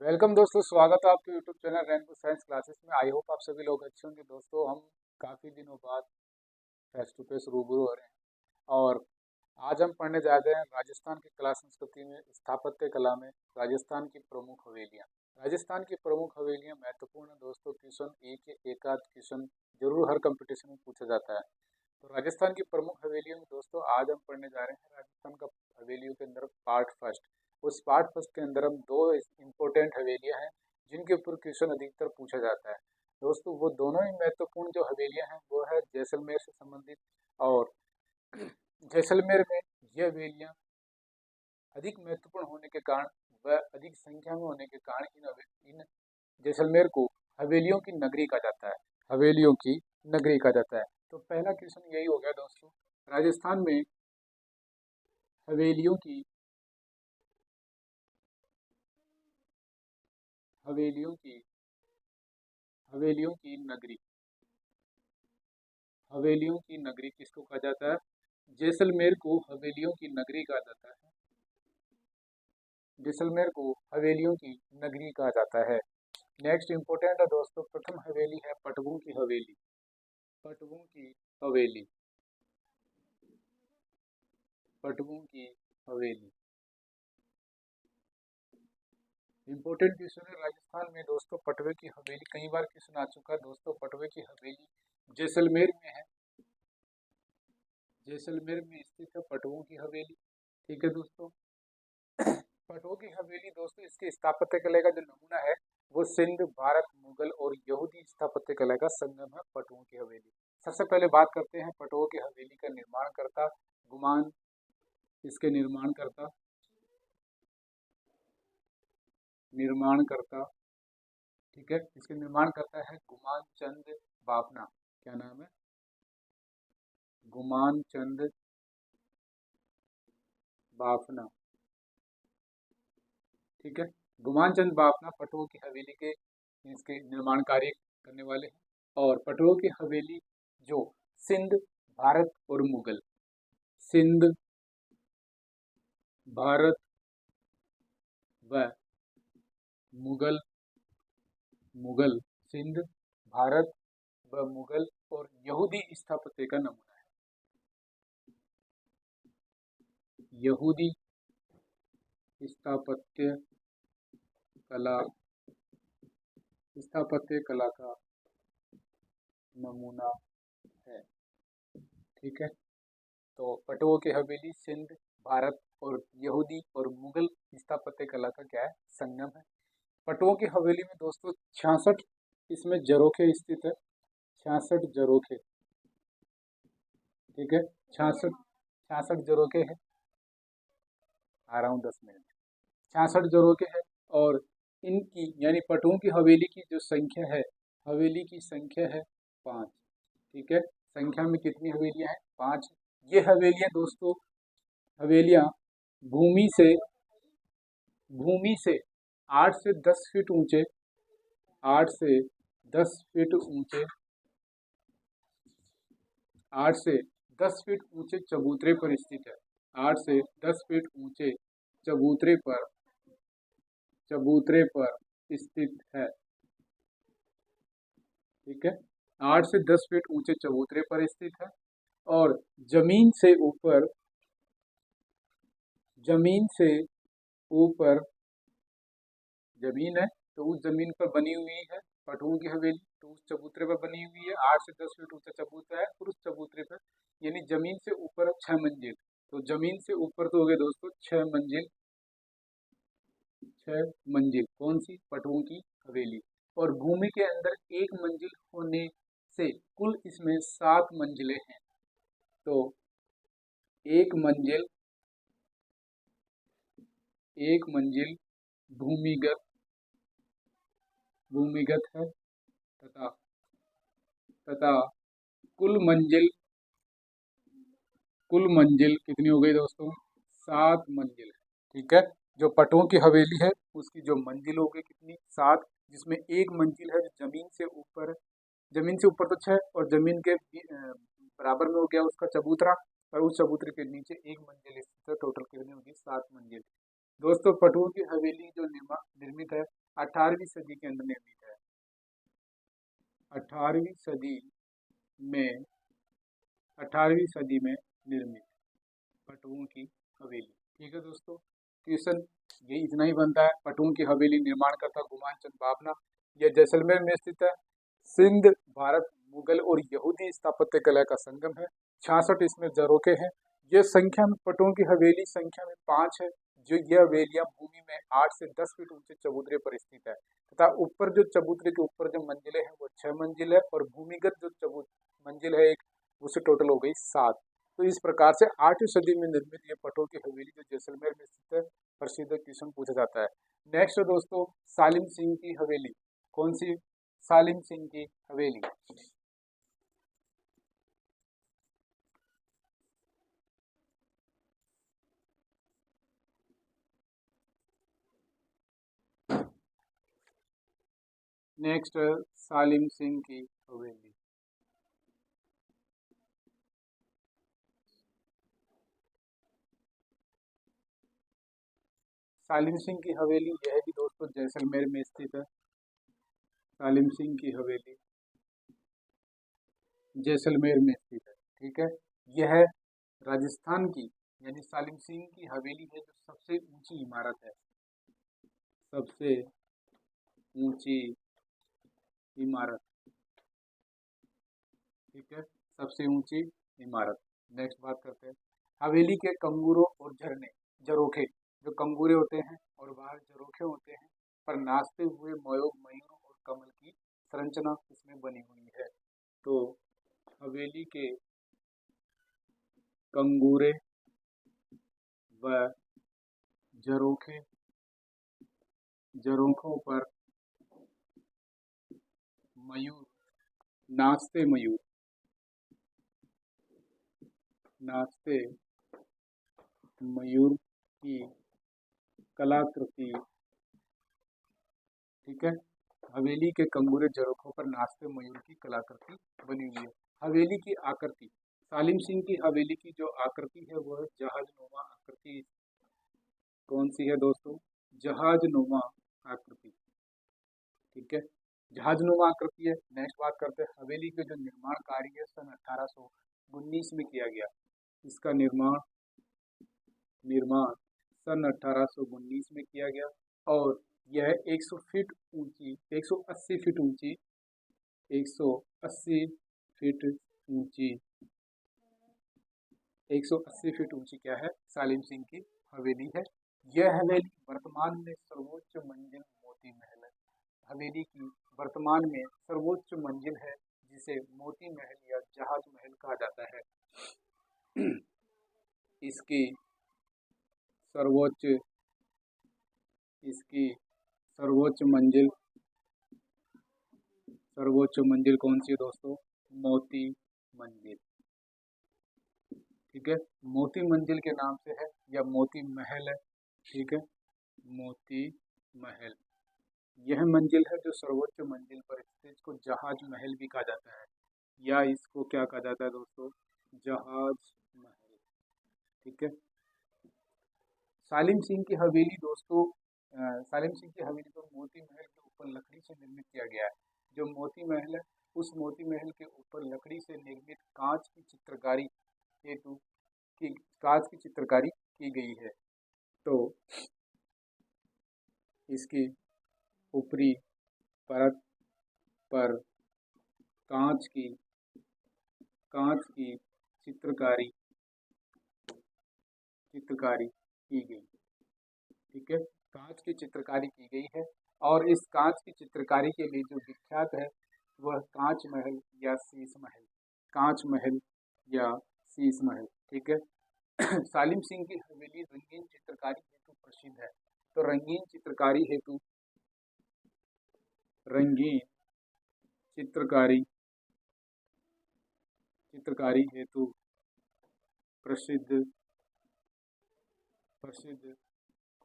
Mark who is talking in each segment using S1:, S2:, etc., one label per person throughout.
S1: Welcome दोस्तों, स्वागत है आपके YouTube channel Rainbow Science Classes में। आई होप आप सभी लोग अच्छे होंगे। दोस्तों, हम काफ़ी दिनों बाद फेस टू फेस रूबरू हो रहे हैं और आज हम पढ़ने जा रहे हैं राजस्थान की कला संस्कृति में स्थापत्य कला में राजस्थान की प्रमुख हवेलियाँ। राजस्थान की प्रमुख हवेलियाँ महत्वपूर्ण हैं दोस्तों। क्वेश्चन एक एक आध क्वेश्चन जरूर हर कंपटीशन में पूछा जाता है। तो राजस्थान की प्रमुख हवेलियों में दोस्तों आज हम पढ़ने जा रहे हैं राजस्थान का हवेलियों के अंदर पार्ट फर्स्ट। उस पार्ट फर्स्ट के अंदर हम दो इम्पोर्टेंट हवेलियां हैं जिनके ऊपर क्वेश्चन अधिकतर पूछा जाता है। दोस्तों, वो दोनों ही महत्वपूर्ण जो हवेलियां हैं वो है जैसलमेर से संबंधित। और जैसलमेर में ये हवेलियां अधिक महत्वपूर्ण होने के कारण व अधिक संख्या में होने के कारण इन जैसलमेर को हवेलियों की नगरी कहा जाता है। हवेलियों की नगरी कहा जाता है। तो पहला क्वेश्चन यही हो गया दोस्तों, राजस्थान में हवेलियों की हवेलियों की हवेलियों की नगरी हवेलियों की नगरी किसको कहा जाता है? जैसलमेर को हवेलियों की नगरी कहा जाता है। जैसलमेर को हवेलियों की नगरी कहा जाता है। नेक्स्ट इंपॉर्टेंट है दोस्तों, प्रथम हवेली है पटवों की हवेली। पटवों की हवेली पटवों की हवेली इंपॉर्टेंट क्वेश्चन है। राजस्थान में दोस्तों पटवे की हवेली कई बार क्वेश्चन आ चुका है दोस्तों। पटवे की हवेली जैसलमेर में है। जैसलमेर में स्थित है पटवों की हवेली। ठीक है दोस्तों। पटवों की हवेली दोस्तों, इसके स्थापत्य कला का जो नमूना है वो सिंध, भारत, मुगल और यहूदी स्थापत्य कला का संगम है पटवों की हवेली। सबसे पहले बात करते हैं पटवों की हवेली का निर्माण करता गुमान इसके निर्माण करता ठीक है, इसके निर्माण करता है गुमान चंद बाफना। क्या नाम है? गुमान चंद बाफना। ठीक है, गुमान चंद बाफना पटवों की हवेली के इसके निर्माण कार्य करने वाले हैं। और पटवों की हवेली जो सिंध, भारत और मुगल सिंध, भारत व मुगल मुगल सिंध, भारत व मुगल और यहूदी स्थापत्य का नमूना है। यहूदी स्थापत्य कला स्थापत्य कला का नमूना है। ठीक है, तो पटवों की हवेली सिंध, भारत और यहूदी और मुगल स्थापत्य कला का क्या है? संगम है। पटवों की हवेली में दोस्तों 66 इसमें जरोखे स्थित है। 66 जरोखे। ठीक है, 66 जरोखे है। आ रहा हूँ 10 मिनट। 66 जरोखे है। और इनकी यानी पटवों की हवेली की जो संख्या है, हवेली की संख्या है 5। ठीक है, संख्या में कितनी हवेलियां हैं? 5। ये हवेलियां दोस्तों, हवेलियां भूमि से भूमि से 8 से 10 फीट ऊंचे 8 से 10 फीट ऊंचे 8 से 10 फीट ऊंचे चबूतरे पर स्थित है। 8 से 10 फीट ऊंचे चबूतरे पर स्थित है। ठीक है, 8 से 10 फीट ऊंचे चबूतरे पर स्थित है। और जमीन से ऊपर जमीन से ऊपर जमीन है तो उस जमीन पर बनी हुई है पटवों की हवेली। तो उस चबूतरे पर बनी हुई है। 8 से 10 फीट ऊंचा चबूतरा है और उस चबूतरे पर यानी जमीन से ऊपर 6 मंजिल। तो जमीन से ऊपर तो हो गए दोस्तों 6 मंजिल। 6 मंजिल कौन सी? पटवों की हवेली। और भूमि के अंदर 1 मंजिल होने से कुल इसमें 7 मंजिलें हैं। तो एक मंजिल एक मंजिल भूमिगत भूमिगत है तथा तथा कुल मंजिल कुल मंजिल कितनी हो गई दोस्तों? 7 मंजिल है। ठीक है, जो पटवों की हवेली है उसकी जो मंजिल हो गई कितनी? 7, जिसमें एक मंजिल है जो जमीन से ऊपर है। जमीन से ऊपर तो 6 और जमीन के बराबर में हो गया उसका चबूतरा। और उस चबूतरे के नीचे एक मंजिल स्थित है। टोटल कितनी होगी? 7 मंजिल। दोस्तों, पटवों की हवेली जो निर्मित है 18वीं सदी के अंदर निर्मित है। 18वीं सदी में 18वीं सदी में निर्मित पटुओं की हवेली। ठीक है दोस्तों, क्वेश्चन ये इतना ही बनता है। पटुओं की हवेली निर्माण करता गुमान चंद बावला। यह जैसलमेर में स्थित है। सिंध भारत मुगल और यहूदी स्थापत्य कला का संगम है। 66 इसमें झरोखे हैं। यह संख्या में पटुओं की हवेली संख्या में 5 है। जो यह हवेलियां भूमि में 8 से 10 फीट ऊंचे चबूतरे पर स्थित है तथा ऊपर जो चबूतरे के ऊपर जो मंजिलें हैं वो 6 मंजिल है और भूमिगत जो मंजिल है एक, उससे टोटल हो गई 7। तो इस प्रकार से 8वीं सदी में निर्मित ये पटुओं की हवेली जो जैसलमेर में स्थित है, प्रसिद्ध क्वेश्चन पूछा जाता है। नेक्स्ट दोस्तों, सालिम सिंह की हवेली। कौन सी? सालिम सिंह की हवेली। नेक्स्ट, सालिम सिंह की हवेली। सालिम सिंह की हवेली यह भी दोस्तों जैसलमेर में स्थित है। सालिम सिंह की हवेली जैसलमेर में स्थित है। ठीक है, यह राजस्थान की यानी सालिम सिंह की हवेली है जो सबसे ऊंची इमारत है। सबसे ऊंची इमारत। ठीक है, सबसे ऊंची इमारत। नेक्स्ट बात करते हैं हवेली के कंगूरों और झरने झरोखे। जो कंगूरे होते हैं और बाहर झरोखे होते हैं पर नाचते हुए मयूर और कमल की संरचना इसमें बनी हुई है। तो हवेली के कंगूरे व झरोखों पर मयूर, नाचते मयूर, नाचते मयूर की कलाकृति। ठीक है, हवेली के कंगूरे झरोखों पर नाचते मयूर की कलाकृति बनी हुई है। हवेली की आकृति, सालिम सिंह की हवेली की जो आकृति है वह जहाजनुमा आकृति। कौन सी है दोस्तों? जहाजनुमा आकृति। ठीक है, जहाजनुमा आकृति है। नेक्स्ट बात करते हैं हवेली के जो निर्माण कार्य है सन 1819 में किया गया। इसका निर्माण सन 1819 में किया गया और यह 100 फीट ऊंची 180 फीट ऊंची 180 फीट ऊंची 180 फीट ऊंची क्या है? सालिम सिंह की हवेली है। यह हवेली वर्तमान में सर्वोच्च मंजिल मोती महल है। हवेली की वर्तमान में सर्वोच्च मंजिल है जिसे मोती महल या जहाज महल कहा जाता है। इसकी सर्वोच्च मंजिल कौन सी है दोस्तों? मोती मंजिल। ठीक है, मोती मंजिल के नाम से है या मोती महल है। ठीक है, मोती महल यह मंजिल है जो सर्वोच्च मंजिल पर स्थित, इसको जहाज महल भी कहा जाता है या इसको क्या कहा जाता है दोस्तों? जहाज महल। ठीक है, सालिम सिंह की हवेली दोस्तों, सालिम सिंह की हवेली को मोती महल के ऊपर लकड़ी से निर्मित किया गया है। जो मोती महल है उस मोती महल के ऊपर लकड़ी से निर्मित कांच की चित्रकारी की गई है। तो इसकी ऊपरी परत पर कांच की चित्रकारी की गई। ठीक है, कांच की चित्रकारी की गई है और इस कांच की चित्रकारी के लिए जो विख्यात है वह कांच महल या शीश महल। कांच महल या शीश महल। ठीक है, सालिम सिंह की हवेली रंगीन चित्रकारी हेतु प्रसिद्ध है। तो रंगीन चित्रकारी हेतु प्रसिद्ध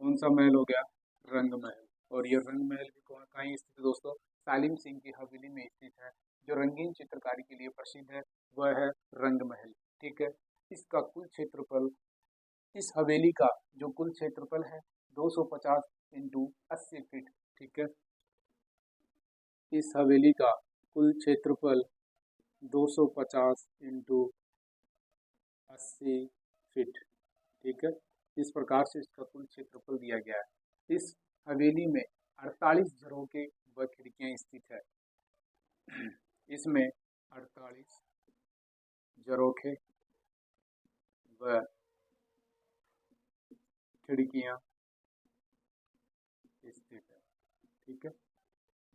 S1: कौन सा महल हो गया? रंग महल। और ये रंग महल भी कहीं स्थित है दोस्तों? सालिम सिंह की हवेली में स्थित है। जो रंगीन चित्रकारी के लिए प्रसिद्ध है वह है रंग महल। ठीक है, इसका कुल क्षेत्रफल, इस हवेली का जो कुल क्षेत्रफल है 250 × 80 फीट। ठीक है, इस हवेली का कुल क्षेत्रफल 250 इंटू 80 फीट, ठीक है। इस प्रकार से इसका कुल क्षेत्रफल दिया गया है। इस हवेली में 48 झरोखे व खिड़कियां स्थित है। इसमें 48 झरोखे व खिड़कियां स्थित है, ठीक है।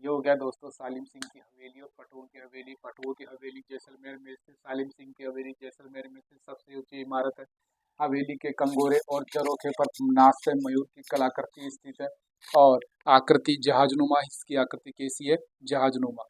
S1: ये हो गया दोस्तों सालिम सिंह की हवेली और पटुओं की हवेली। पटुओं की हवेली जैसलमेर में स्थित, सालिम सिंह की हवेली जैसलमेर में स्थित सबसे ऊंची इमारत है। हवेली के कंगोरे और झरोखे पर नाचते मयूर की कलाकृति स्थित है और आकृति जहाजनुमा। इसकी आकृति कैसी है? जहाजनुमा।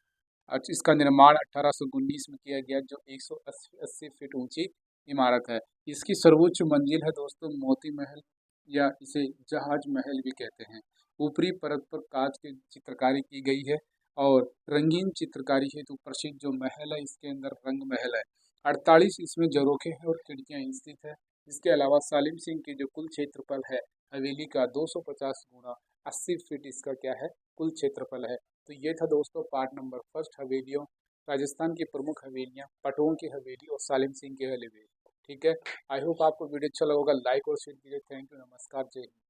S1: अच्छा, इसका निर्माण 1819 में किया गया, जो 180 फीट ऊंची इमारत है। इसकी सर्वोच्च मंजिल है दोस्तों मोती महल, या इसे जहाज महल भी कहते हैं। ऊपरी परत पर कांच की चित्रकारी की गई है और रंगीन चित्रकारी हेतु प्रसिद्ध जो महल है, इसके अंदर रंग महल है। 48 इसमें झरोखे हैं और खिड़कियां स्थित है। इसके अलावा सालिम सिंह की जो कुल क्षेत्रफल है हवेली का 250 गुना 80 फीट इसका क्या है? कुल क्षेत्रफल है। तो ये था दोस्तों पार्ट नंबर फर्स्ट, हवेलियों, राजस्थान की प्रमुख हवेलियां, पटुओं की हवेली और सालिम सिंह की हवेली, ठीक है। आई होप आपको वीडियो अच्छा लगा होगा। लाइक और शेयर कीजिए। थैंक यू, नमस्कार, जय हिंद।